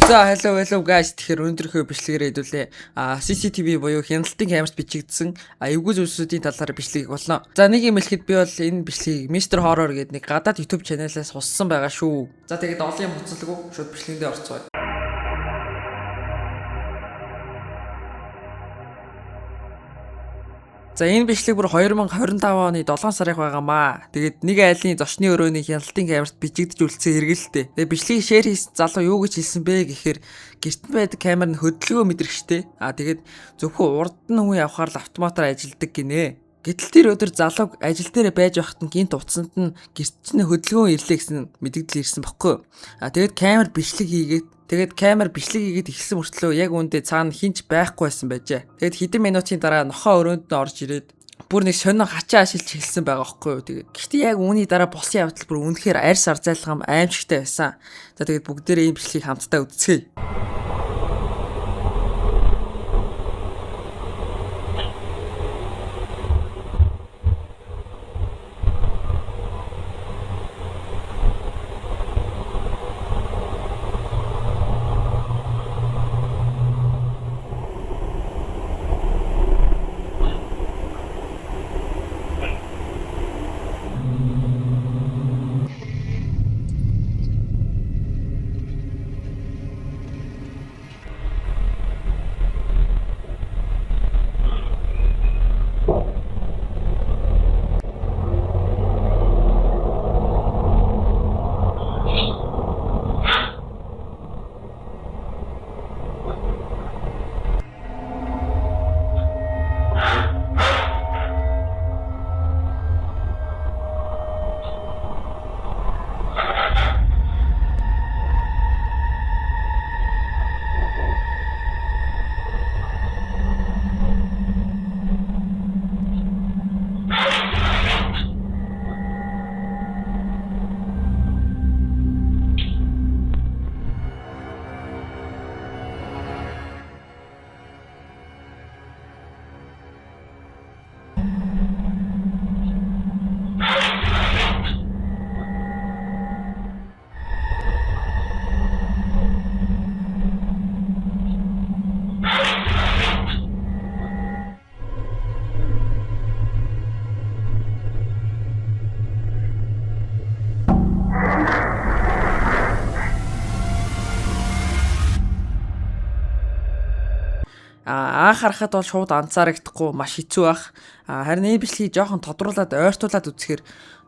За hello guys. Тэгэхээр өнөөдрийнхөө бичлэгээр хэдүүлээ CCTV буюу хяналтын камерт бичигдсэн эвгүй зүйлсүүдийн талаар бичлэг болно. За нэг юм хэлэхэд би бол энэ бичлэгийг Mr Horror гэдэг нэг гадаад YouTube channel-аас хуссан байгаа шүү. За тэгээд олон юм хуцалгүй шууд бичлэгэндээ орцгоё. За энэ бичлэг бүр 2025 оны 7 сарын байгаамаа. Тэгээд нэг айлын зочны өрөөний хяналтын камерт бичигдэж үлдсэн хэрэгэлтэй. Тэгээд бичлэгийг шеэр хийсэн залуу юу гэж хэлсэн бэ гэхээр гэртэн байдаг камер нь хөдөлгөөн мэдрэгчтэй. Тэгээд зөвхөн урд нь хүн явахаар л автоматар ажилдаг гинэ. Гэтэл тэр өдөр залууг ажил дээр байж байхад нь гинт утсанд нь гэртний хөдөлгөөн ирлээ гэсэн мэдэгдэл ирсэн баггүй. Тэгээд камер бичлэг хийгээд эхэлсэн мөртлөө яг үүндээ цаана хинч байхгүй байсан байжээ. Тэгэд хэдэн минутын дараа нохоо өрөөнд нь орж ирээд бүр нэг сонио хачаа ашиглаж эхэлсэн байгаа байхгүй юу. Тэгээд гэхдээ яг үүний дараа болсон явдал бүр үнэхээр арьс арзайлгам аимшигтай байсан. За тэгээд бүгдээрээ ийм бичлэгийг хамтдаа үзье. Анх харахад бол шууд анзаарагдахгүй маш хэцүү байх. Харин энэ бичлэгийг жоохон тодруулаад ойртуулад үзэхээр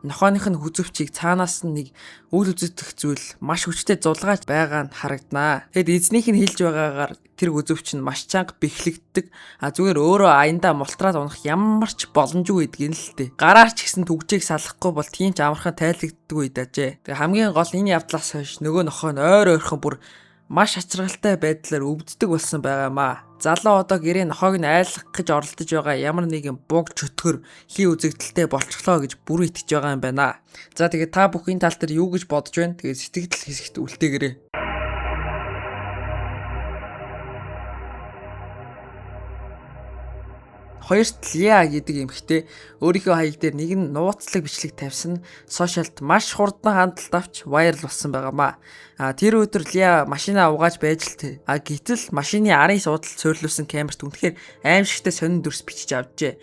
нохооных нь хүзөвчийг цаанаас нь нэг үйл үзэгдэх зүйл маш хүчтэй зулгааж байгаа нь харагданаа. Тэгэд эзнийх нь хэлж байгаагаар тэр хүзөвч нь маш чанга бэхлэгддэг. Зүгээр өөрөө аяндаа мултраад унах ямар ч боломжгүй гэдгийг л дээ. Гараар ч гэсэн түгжээг салахгүй бол тийм ч амархан тайлагддаггүй дажээ. Тэгээ хамгийн гол энэ явдлаас хойш нөгөө нохоо нь ойрхон бүр маш ачиргалтай байдлаар өвддөг болсон байгаамаа. Залуу одоо гэрээ нохоог нь айлгах гэж оролдож байгаа ямар нэгэн буг чөтгөр хий үзэгдэлтэй болчихлоо гэж бүр итгэж байгаа юм байна. За тэгээд та бүхэн тал дээр юу гэж бодож байна? Тэгээд сэтгэл хэсэгт үлдээгээрэй. Хоёрт Лиа гэдэг эмэгтэй өөрийнхөө хаяг дээр нэгэн нууцлаг бичлэг тавьсан сошиалд маш хурдан хандлт авч вайрал болсон байгаамаа. Тэр өдөр Лиа машинаа угааж байж л гэтэл машины арын суудалд суйрлуулсан камерт үнэхээр аимшигтай сонин дүрс бичиж авчээ.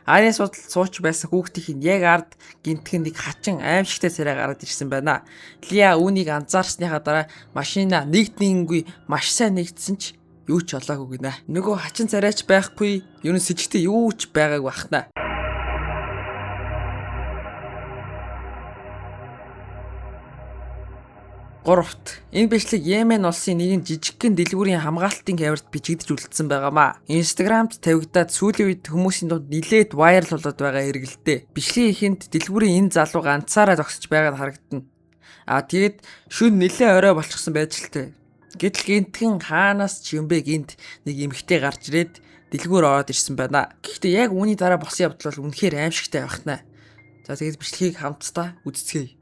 Арын судалд сууч байсан хүүхдийн яг ард гинтхэн нэг хачин аимшигтай царай гараад ирсэн байна. Лиа үүнийг анзаарсныхаа дараа машина нэгднийгүй маш сайн нэгдсэн ч юу ч олоогүй гинэ. Нөгөө хачин царайч байхгүй, ер нь сэжигтэй юу ч байгааг бахна. Гуравт энэ бичлэг Йемен улсын нэгэн жижигхэн дэлгүүрийн хамгаалтын камерт бичигдэж үлдсэн байгаамаа. Инстаграмд тавигдаад сүүлийн үед хүмүүсийн дунд нилээд вайрал болоод байгаа хэрэгэлтэй. Бичлэгийн эхэнд дэлгүүрийн энэ залуу ганцаараа зогсож байгаа нь харагдана. Тэгээд шүн нилээ орой болчихсон байж л тээ. Гэтэл гинтхэн хаанаас ч юм бэ гинт нэг эмэгтэй гарч ирээд дэлгүүр ороод ирсэн байна. Гэхдээ яг үүний дараа болсон явдал бол үнэхээр аимшигтай байхнаа. За тэгээд бичлэгийг хамтдаа үзцгээе.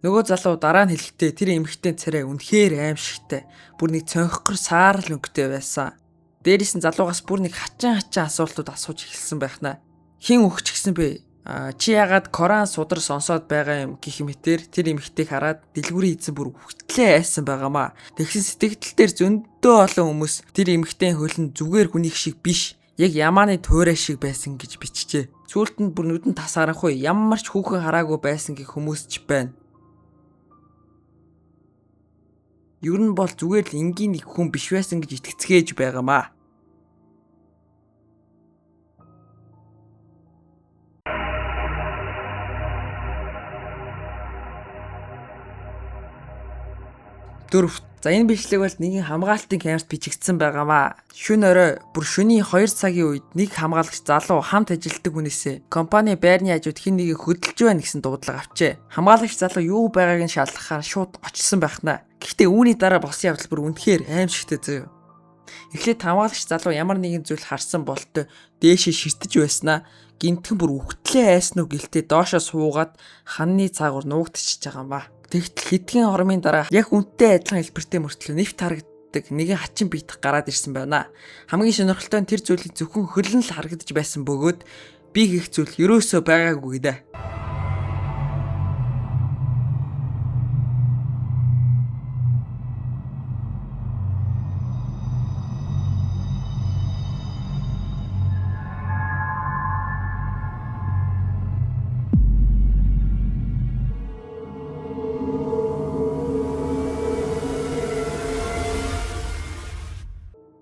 Нөгөө залуу дараа нь хэлэхдээ тэр эмэгтэй царай үнэхээр аимшигтай. Бүр нэг цонхгор саарл өнгөтэй байсан. Дээрээс нь залуугаас бүр нэг хачин асуултууд асууж эхэлсэн байхнаа. Хин өгч гисэн бэ? Чи ягаад Коран судар сонсоод байгаа юм гэх мэтэр тэр эмэгтэйг хараад дэлгүүрийн эзэн бүр үхтлээ айсан байгаамаа. Тэгсэн сэтгэл дээр зөндөө олон хүмүүс тэр эмэгтэй хөлн зүгээр хүнийг шиг биш. Яг ямааны туурай шиг байсан гэж бичжээ. Сүүлд нь бүр нүдэн тасаарахгүй ямар ч хүүхэн хараагүй байсан гэх хүмүүс ч байна. Ер нь бол зүгээр л энгийн нэг хүн биш байсан гэж итгэцгээж байгаамаа. Дөрөвт. За энэ бичлэг бол нэгэн хамгаалтын камерт бичигдсэн байгаамаа. Шөнө орой бүр шөнийн 2 цагийн үед нэг хамгаалагч залуу хамт ажилладаг хүнээсээ компани байрны хажууд хин нэгийг хөдөлж байна гэсэн дуудлага авчээ. Хамгаалагч залуу юу байгааг нь шалгахаар шууд очсон байхнаа. Гэхдээ үүний дараа болсон явдал бүр үнэхээр аимшигтэй заяа. Эхлээд хамгаалагч залуу ямар нэгэн зүйл харсан болтой дээшээ ширтэж байснаа гинтхэн бүр үхтлээ айсан уу гэлтэй доошоо суугаад ханны цаагаар нуугдчихж байгаамаа. Тэгтэл хэдхэн хормын дараа яг үнтэй адилхан хэлбэртэй мөртлөө нэвт харагддаг нэгэн хачин биетх гараад ирсэн байна. Хамгийн сонирхолтой нь тэр зүйлийг зөвхөн хөлн л харагдаж байсан бөгөөд би гэх зүйл ерөөсөө байгаагүй дээ.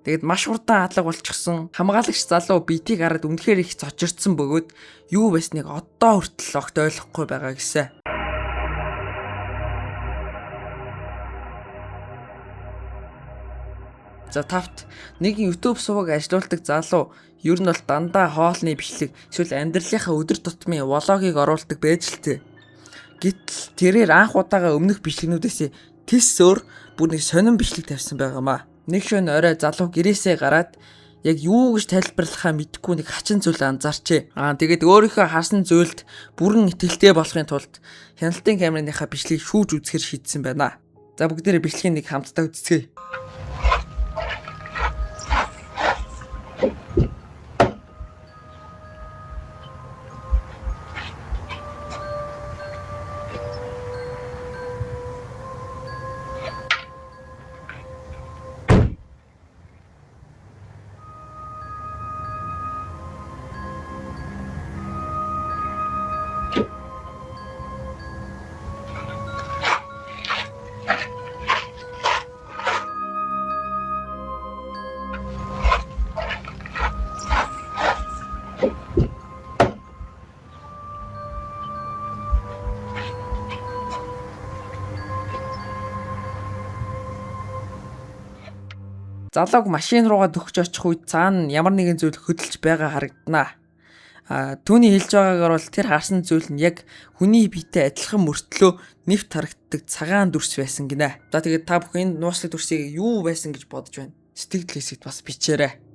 Тэгэд маш хурдан адлаг болчихсон хамгаалагч залуу биетийг хараад үнэхээр их цочирдсан бөгөөд юу байсныг одоо хүртэл огт ойлгохгүй байгаа гэсэн. За тавт нэгэн YouTube суваг ажилуулдаг залуу ер нь бол дандаа хоолны бичлэг эсвэл амьдралынхаа өдөр тутмын влогийг оруулдаг байж л тээ. Гэтэл тэрээр анх удаага өмнөх бичлэгнүүдээс тис өөр бүр нэг сонин бичлэг тавьсан байгаамаа. Нэг шөнө орой залуу гэрээсээ гараад яг юу гэж тайлбарлахаа мэдэхгүй нэг хачин зүйл анзаарчээ. Тэгээд өөрийнхөө харсан зүйлд бүрэн итгэлтэй болохын тулд хяналтын камерыныхаа бичлэгийг шүүж үзэхэр шийдсэн байна. За бүгдээрээ бичлэгийг нэг хамтдаа үзцгээе. Залууг машин руугаа дөхж очих үед цаана ямар нэгэн зүйл хөдөлж байгаа харагданаа. Түүний хэлж байгаагаар бол тэр харсан зүйл нь яг хүний биетэй адилхан мөртлөө нэвт харагддаг цагаан дүрс байсан гинэ. За тэгээд та бүхэн энэ нууцлаг дүрсийг юу байсан гэж бодож байна? Сэтгэл хэсэгт бас бичээрэй.